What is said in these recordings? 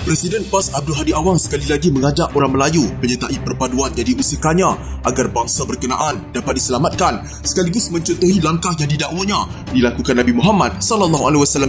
Presiden PAS Abdul Hadi Awang sekali lagi mengajak orang Melayu menyertai perpaduan yang diusahakannya agar bangsa berkenaan dapat diselamatkan, sekaligus mencontohi langkah yang didakwanya dilakukan Nabi Muhammad SAW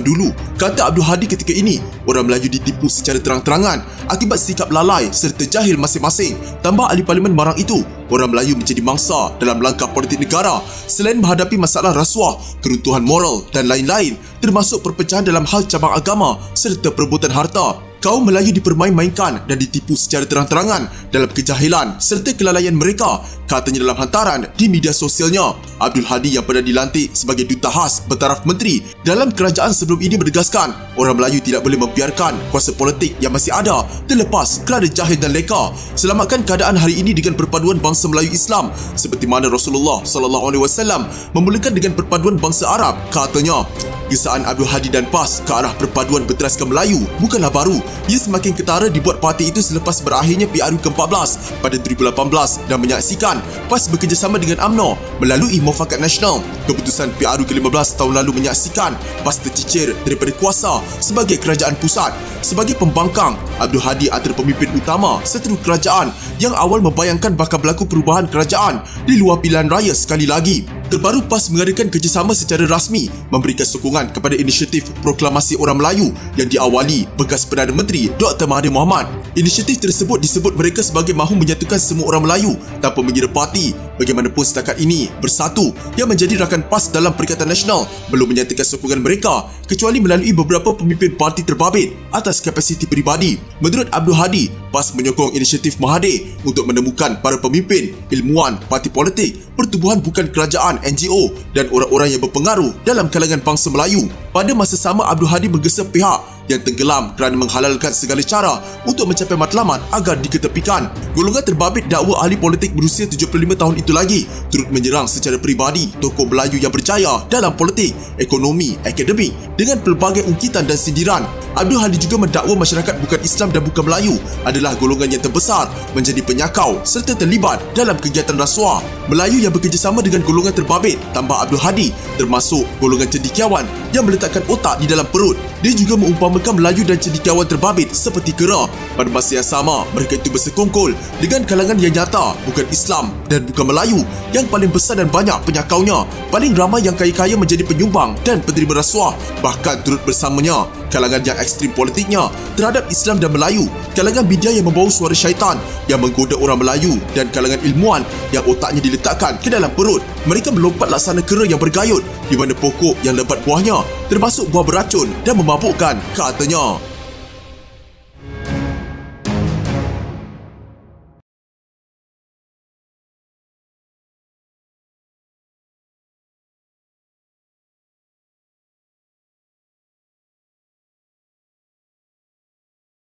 dulu. Kata Abdul Hadi ketika ini, orang Melayu ditipu secara terang-terangan akibat sikap lalai serta jahil masing-masing. Tambah ahli parlimen marang itu, orang Melayu menjadi mangsa dalam langkah politik negara selain menghadapi masalah rasuah, keruntuhan moral dan lain-lain, termasuk perpecahan dalam hal cabang agama serta perebutan harta. Kaum Melayu dipermain-mainkan dan ditipu secara terang-terangan dalam kejahilan serta kelalaian mereka, katanya dalam hantaran di media sosialnya. Abdul Hadi yang pernah dilantik sebagai duta khas bertaraf menteri dalam kerajaan sebelum ini menegaskan orang Melayu tidak boleh membiarkan kuasa politik yang masih ada terlepas kerana jahil dan leka. Selamatkan keadaan hari ini dengan perpaduan bangsa Melayu Islam seperti mana Rasulullah SAW memulakan dengan perpaduan bangsa Arab, katanya. Gesaan Abdul Hadi dan PAS ke arah perpaduan berteraskan Melayu bukanlah baru. Ia semakin ketara dibuat parti itu selepas berakhirnya PRU ke-14 pada 2018 dan menyaksikan PAS bekerjasama dengan UMNO melalui Muafakat Nasional. Keputusan PRU ke-15 tahun lalu menyaksikan PAS tercicir daripada kuasa sebagai kerajaan pusat. Sebagai pembangkang, Abdul Hadi antara pemimpin utama seteru kerajaan yang awal membayangkan bakal berlaku perubahan kerajaan di luar pilihan raya sekali lagi. Terbaru PAS mengadakan kerjasama secara rasmi memberikan sokongan kepada inisiatif Proklamasi Orang Melayu yang diawali bekas Perdana Menteri Dr. Mahathir Mohamad. Inisiatif tersebut disebut mereka sebagai mahu menyatukan semua orang Melayu tanpa mengira parti. Bagaimanapun setakat ini, Bersatu yang menjadi rakan PAS dalam Perikatan Nasional belum menyatakan sokongan mereka kecuali melalui beberapa pemimpin parti terbabit atas kapasiti peribadi. Menurut Abdul Hadi, PAS menyokong inisiatif Mahathir untuk menemukan para pemimpin, ilmuwan, parti politik, pertubuhan bukan kerajaan, NGO dan orang-orang yang berpengaruh dalam kalangan bangsa Melayu. Pada masa sama, Abdul Hadi menggesa pihak yang tenggelam kerana menghalalkan segala cara untuk mencapai matlamat agar diketepikan. Golongan terbabit dakwa ahli politik berusia 75 tahun itu lagi turut menyerang secara peribadi tokoh Melayu yang berjaya dalam politik, ekonomi, akademik dengan pelbagai ungkitan dan sindiran. Abdul Hadi juga mendakwa masyarakat bukan Islam dan bukan Melayu adalah golongan yang terbesar menjadi penyakau serta terlibat dalam kegiatan rasuah. Melayu yang bekerjasama dengan golongan terbabit, tambah Abdul Hadi, termasuk golongan cendekiawan yang meletakkan otak di dalam perut. Dia juga mengumpamakan Melayu dan cendekiawan terbabit seperti kera. Pada masa yang sama, mereka itu bersekongkol dengan kalangan yang nyata bukan Islam dan bukan Melayu yang paling besar dan banyak penyakaunya. Paling ramai yang kaya-kaya menjadi penyumbang dan penerima rasuah. Bahkan turut bersamanya kalangan yang ekstrim politiknya terhadap Islam dan Melayu, kalangan media yang membawa suara syaitan yang menggoda orang Melayu dan kalangan ilmuwan yang otaknya diletakkan ke dalam perut. Mereka melompat laksana kera yang bergayut di mana pokok yang lebat buahnya termasuk buah beracun dan memabukkan, katanya.